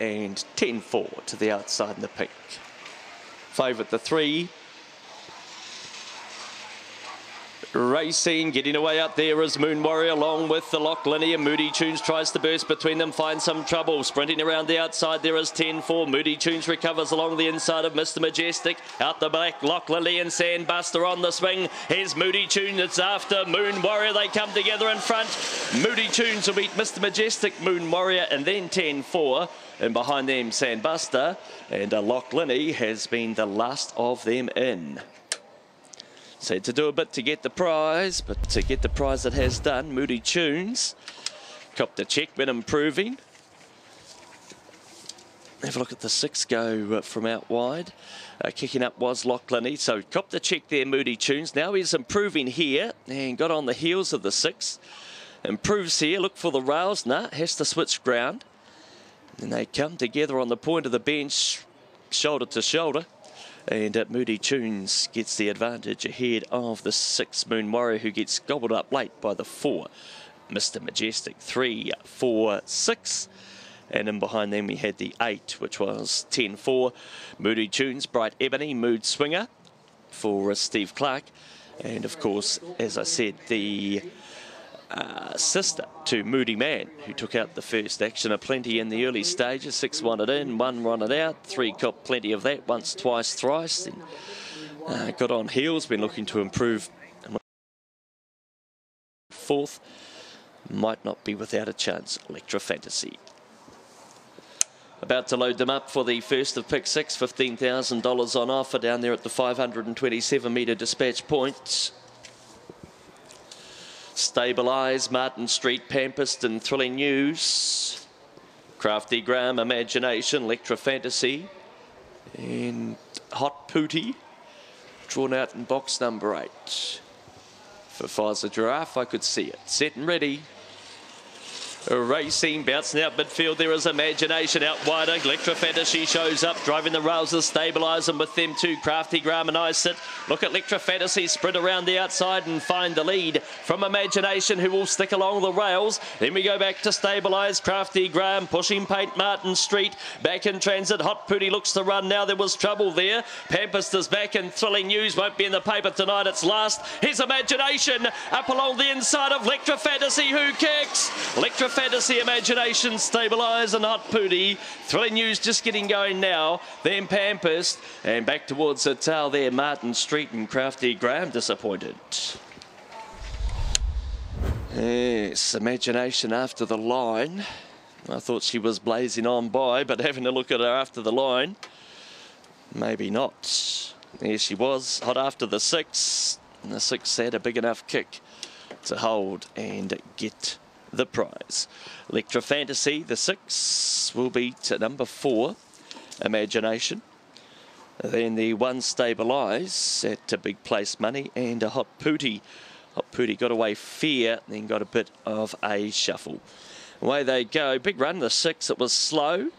and 10-4 to the outside in the pink. Favourite the 3. Racing, getting away up there is Moon Warrior along with the Loch Linear. Moody Tunes tries to burst between them, finds some trouble. Sprinting around the outside there is 10-4. Moody Tunes recovers along the inside of Mr. Majestic. Out the back, Loch Lily and Sandbuster on the swing. Here's Moody Tunes, it's after Moon Warrior. They come together in front. Moody Tunes will beat Mr. Majestic, Moon Warrior, and then 10-4. And behind them, Sandbuster. And Loch Lily has been the last of them in. So to do a bit to get the prize, but to get the prize it has done. Moody Tunes copped a check when improving. Have a look at the 6 go from out wide. Kicking up was Loch Lily, so copped the check there, Moody Tunes. Now he's improving here and got on the heels of the 6. Improves here, look for the rails. Has to switch ground. And they come together on the point of the bench, shoulder to shoulder. And Moody Tunes gets the advantage ahead of the 6 Moon Warrior, who gets gobbled up late by the 4 Mr. Majestic. 3, 4, 6. And in behind them we had the 8, which was 10-4. Moody Tunes, Bright Ebony, Mood Swinger for Steve Clark. And of course, as I said, the sister to Moody Man, who took out the first action. A plenty in the early stages. 6 won it in, 1 run it out. 3 copped plenty of that, once, twice, thrice. And got on heels, been looking to improve. 4th, might not be without a chance. Electra Fantasy. About to load them up for the first of pick 6. $15,000 on offer down there at the 527 metre dispatch point. Stabilise, Martin Street, Pampist and Thrilling News. Crafty Graham, Imagination, Electra Fantasy. And Hot Pooty, drawn out in box number 8. For Pfizer Giraffe, I could see it. Set and ready. Racing, bouncing out midfield, there is Imagination out wider. Electra Fantasy shows up, driving the rails to stabilise them with them too. Crafty Graham and I sit. Look at Electra Fantasy sprint around the outside and find the lead from Imagination, who will stick along the rails. Then we go back to stabilise. Crafty Graham pushing Paint Martin Street. Back in transit, Hot Pooty looks to run now. There was trouble there. Pampist is back and Thrilling News won't be in the paper tonight. It's last. Here's Imagination up along the inside of Electra Fantasy, who kicks. Electra Fantasy, Imagination, Stabilise and Hot Pooty. Thrilling News just getting going now. Then Pampist and back towards the tail there. Martin Street and Crafty Graham disappointed. Yes, Imagination after the line. I thought she was blazing on by, but having a look at her after the line, maybe not. There she was, hot after the 6. And the 6 had a big enough kick to hold and get the prize. Electra Fantasy, the 6, will beat number 4, Imagination. Then the 1, Stabilise, at a big place money, and a Hot Pooty. Hot Pooty got away fair, then got a bit of a shuffle. Away they go. Big run, the 6. It was slow.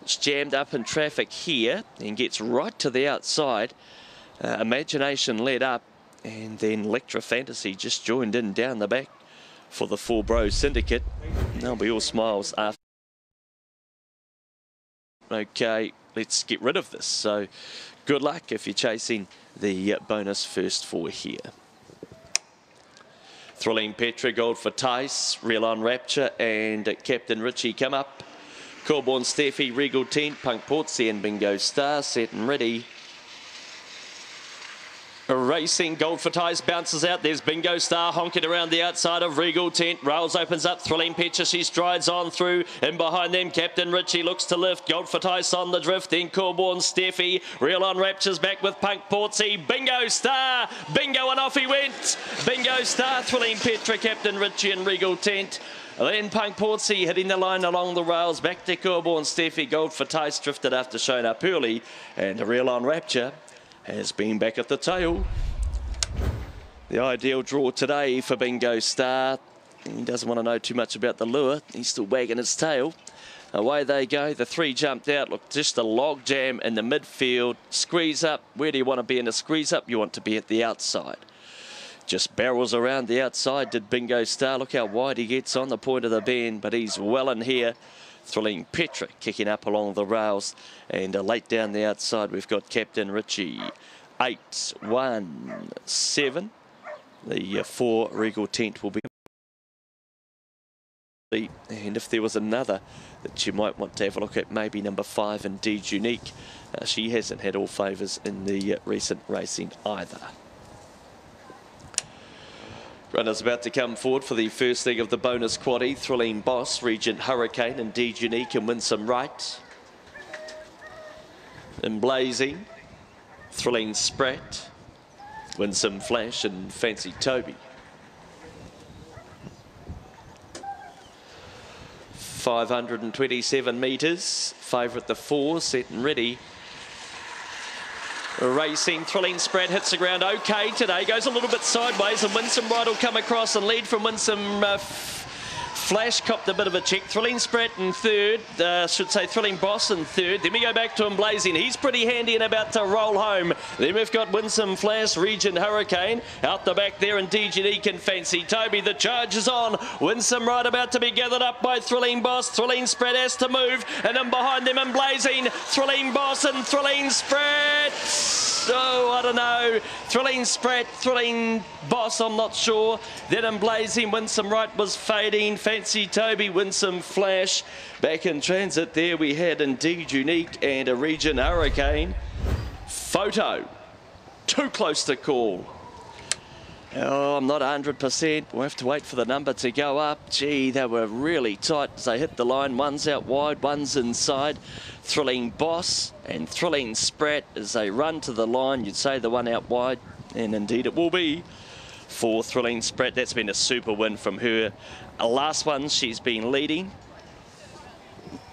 It's jammed up in traffic here and gets right to the outside. Imagination led up, and then Electra Fantasy just joined in down the back for the 4 Bros Syndicate. They'll be all smiles after. Okay, let's get rid of this. So good luck if you're chasing the bonus first 4 here. Thrilling Petra, Gold for Tice, Real On Rapture and Captain Richie come up. Corborn Steffi, Regal Tent, Punk Portsy and Bingo Star, set and ready. Racing, Gold for Ties bounces out. There's Bingo Star honking around the outside of Regal Tent. Rails opens up. Thrilling Petra, she strides on through. And behind them, Captain Richie looks to lift. Gold for Ties on the drift. Then Corborn Steffi. Real On Raptures back with Punk Portsy. Bingo Star. Bingo, and off he went. Bingo Star, Thrilling Petra, Captain Richie and Regal Tent. Then Punk Portsy hitting the line along the rails. Back to Corborn Steffi. Gold for Ties drifted after shown up early. And a Real On Rapture has been back at the tail. The ideal draw today for Bingo Star. He doesn't want to know too much about the lure. He's still wagging his tail. Away they go. The 3 jumped out. Look, just a log jam in the midfield. Squeeze up. Where do you want to be in a squeeze up? You want to be at the outside. Just barrels around the outside did Bingo Star. Look how wide he gets on the point of the bend, but he's well in here. Thrilling Petra kicking up along the rails, and late down the outside we've got Captain Richie. 8-1-7. The 4 Regal Tent will be. And if there was another that you might want to have a look at, maybe number 5, Indeed Unique. She hasn't had all favours in the recent racing either. Runners about to come forward for the first leg of the bonus quaddie. Thrilling Boss, Regent Hurricane, Indeed Unique and Winsome Right. And Blazing, Thrilling Sprat, Winsome Flash and Fancy Toby. 527 metres. Favourite the 4, set and ready. Racing, Thrilling Sprat hits the ground okay today. Goes a little bit sideways and Winsome Right will come across and lead from Winsome Flash. Copped a bit of a check. Thrilling Sprat in third. Should say Thrilling Boss in third. Then we go back to him Blazing. He's pretty handy and about to roll home. Then we've got Winsome Flash, Regent Hurricane. Out the back there, Indeed Unique and Fancy Toby. The charge is on. Winsome Right about to be gathered up by Thrilling Boss. Thrilling Sprat has to move. And then behind them and Blazing. Thrilling Boss and Thrilling Sprat. Oh, I don't know. Thrilling Sprat, Thrilling Boss, I'm not sure. Then in Blazing, Winsome Right was fading. Fancy Toby, Winsome Flash. Back in transit there we had Indeed Unique and a Regent Hurricane. Photo. Too close to call. Oh, I'm not 100%. We'll have to wait for the number to go up. Gee, they were really tight as they hit the line. One's out wide, one's inside. Thrilling Boss and Thrilling Sprat as they run to the line. You'd say the one out wide, and indeed it will be for Thrilling Sprat. That's been a super win from her. Last one, she's been leading.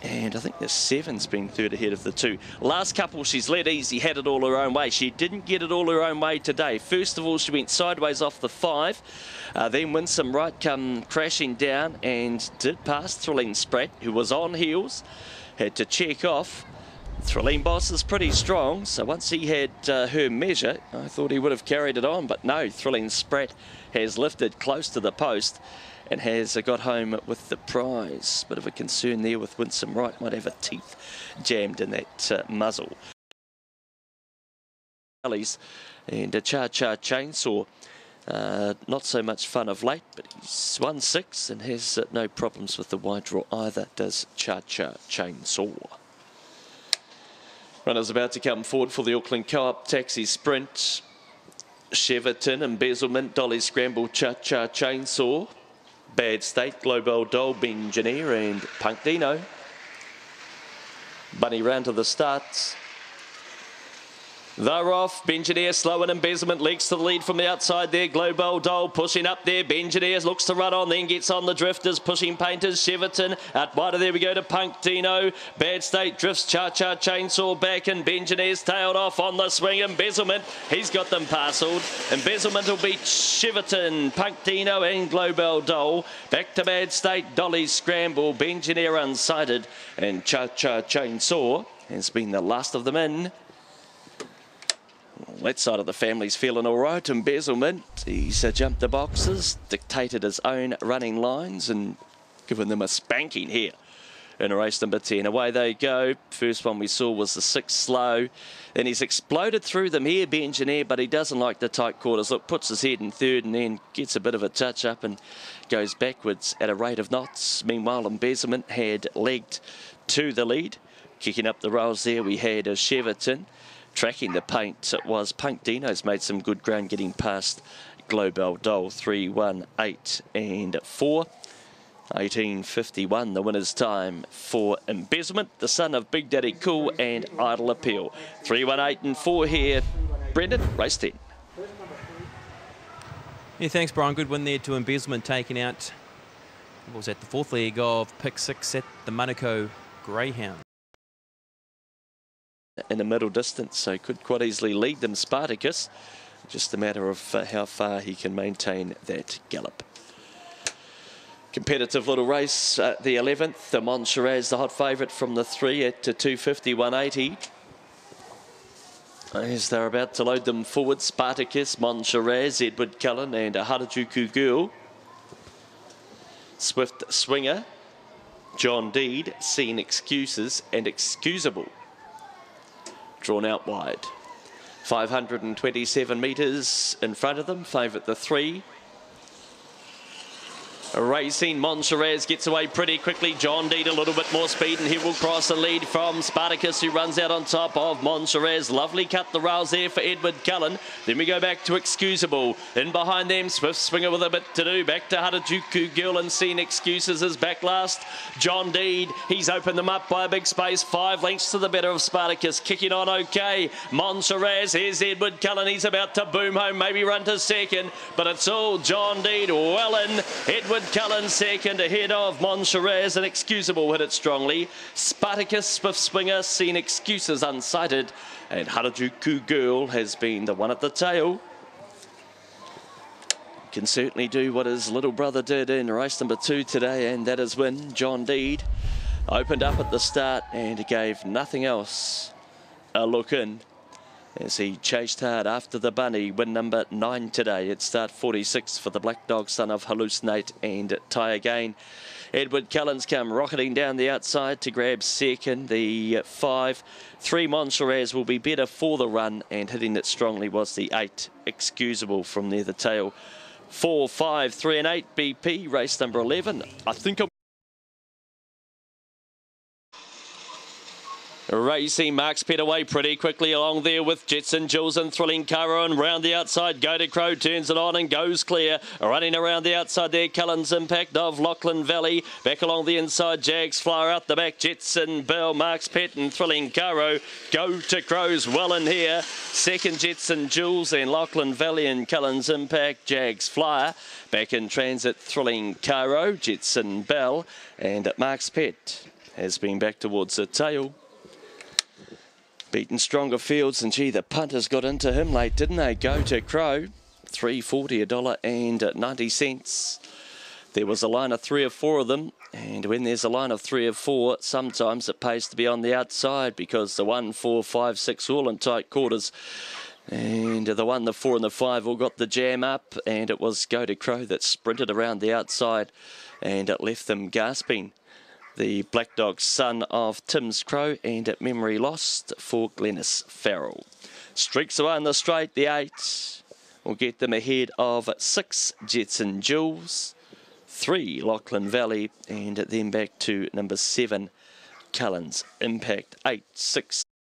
And I think the 7's been third ahead of the 2. Last couple, she's led easy, had it all her own way. She didn't get it all her own way today. First of all, she went sideways off the 5. Then Winsome Right come crashing down and did pass Thrilling Sprat, who was on heels. Had to check off. Thrilling Boss is pretty strong, so once he had her measure, I thought he would have carried it on. But no, Thrilling Sprat has lifted close to the post and has got home with the prize. Bit of a concern there with Winsome Right. Might have a teeth jammed in that muzzle. And a Cha-Cha Chainsaw. Not so much fun of late, but he's won 6 and has no problems with the wide draw either, does Cha-Cha Chainsaw. Runners about to come forward for the Auckland Co-op Taxi Sprint. Cheverton, Embezzlement, Dolly Scramble, Cha-Cha Chainsaw. Bad State, Global Doll, Bengineer and Punk Dino. Bunny round to the starts. They're off. Bengineer slow and Embezzlement legs to the lead from the outside there. Global Doll pushing up there. Bengineer looks to run on, then gets on the drifters, pushing Painters. Cheverton out wider there we go to Punk Dino. Bad State drifts Cha-Cha Chainsaw back and Bengineer's tailed off on the swing. Embezzlement, he's got them parcelled. Embezzlement will beat Cheverton, Punk Dino and Global Doll. Back to Bad State, Dolly Scramble, Bengineer unsighted and Cha-Cha Chainsaw has been the last of them in. That side of the family's feeling all right. Embezzlement, he's jumped the boxes, dictated his own running lines and given them a spanking here in race number 10. Away they go. First one we saw was the 6 slow. Then he's exploded through them here, Bengineer, but he doesn't like the tight quarters. Look, puts his head in third and then gets a bit of a touch up and goes backwards at a rate of knots. Meanwhile, Embezzlement had legged to the lead. Kicking up the rails there, we had Cheverton. Tracking the paint, it was Punk Dino's made some good ground getting past Global Doll. 3, 1, 8 and 4. 18:51 the winner's time for Embezzlement, the son of Big Daddy Cool and Idle Appeal. 3, 1, 8 and 4 here. Brendan, race 10. Yeah, thanks, Brian. Good win there to Embezzlement, taking out, what was that, the 4th leg of pick 6 at the Manukau Greyhound. In the middle distance, so could quite easily lead them Spartacus. Just a matter of how far he can maintain that gallop. Competitive little race, the 11th, the Montserrat, the hot favourite from the 3 at 250, 180. As they're about to load them forward, Spartacus, Montserrat, Edward Cullen and a Harajuku Girl. Swift Swinger. John Deed, Seen Excuses and Excusable. Drawn out wide. 527 metres in front of them. Favourite the 3. Racing Monserrat gets away pretty quickly. John Deed a little bit more speed and he will cross the lead from Spartacus, who runs out on top of Monserrat. Lovely cut the rails there for Edward Cullen. Then we go back to Excusable. In behind them, Swift Swinger with a bit to do. Back to Harajuku Girl and Seen Excuses is back last. John Deed, he's opened them up by a big space. 5 lengths to the better of Spartacus. Kicking on okay. Monserrat, here's Edward Cullen. He's about to boom home, maybe run to second. But it's all John Deed well in. Edward Cullen second ahead of Monserrat, and Excusable hit it strongly. Spartacus, Swift Swinger, Seen Excuses unsighted, and Harajuku Girl has been the one at the tail. Can certainly do what his little brother did in race number 2 today, and that is win. John Deed opened up at the start and gave nothing else a look in as he chased hard after the bunny. Win number 9 today. It's start 46 for the Black Dog, son of Hallucinate and Tie Again. Edward Cullen's come rocketing down the outside to grab second. The 5. 3 Monserrat will be better for the run, and hitting it strongly was the 8 Excusable from near the tail. 4, 5, 3 and 8 BP, race number 11. I think Racing Marks Pet away pretty quickly along there with Jetson Jules and Thrilling Caro, and round the outside Go to Crow turns it on and goes clear. Running around the outside there, Cullen's Impact of Lachlan Valley. Back along the inside, Jags Flyer out the back, Jetson Bell, Marks Pet and Thrilling Caro. Go to Crow's well in here. Second Jetson Jules and Lachlan Valley and Cullen's Impact, Jags Flyer. Back in transit, Thrilling Caro, Jetson Bell, and Marks Pet has been back towards the tail. Beaten stronger fields, and gee, the punters got into him late, didn't they? Go to Crow, $3.40, $1.90. There was a line of 3 or 4 of them, and when there's a line of 3 or 4, sometimes it pays to be on the outside, because the 1, 4, 5, 6 all in tight quarters. And the 1, the 4 and the 5 all got the jam up, and it was Go to Crow that sprinted around the outside, and it left them gasping. The Black Dog, son of Tim's Crow, and at memory lost for Glennis Farrell. Streaks away in the straight, the 8 will get them ahead of 6 Jetson Jules, 3 Lachlan Valley, and then back to number 7 Cullen's Impact. 8, 6.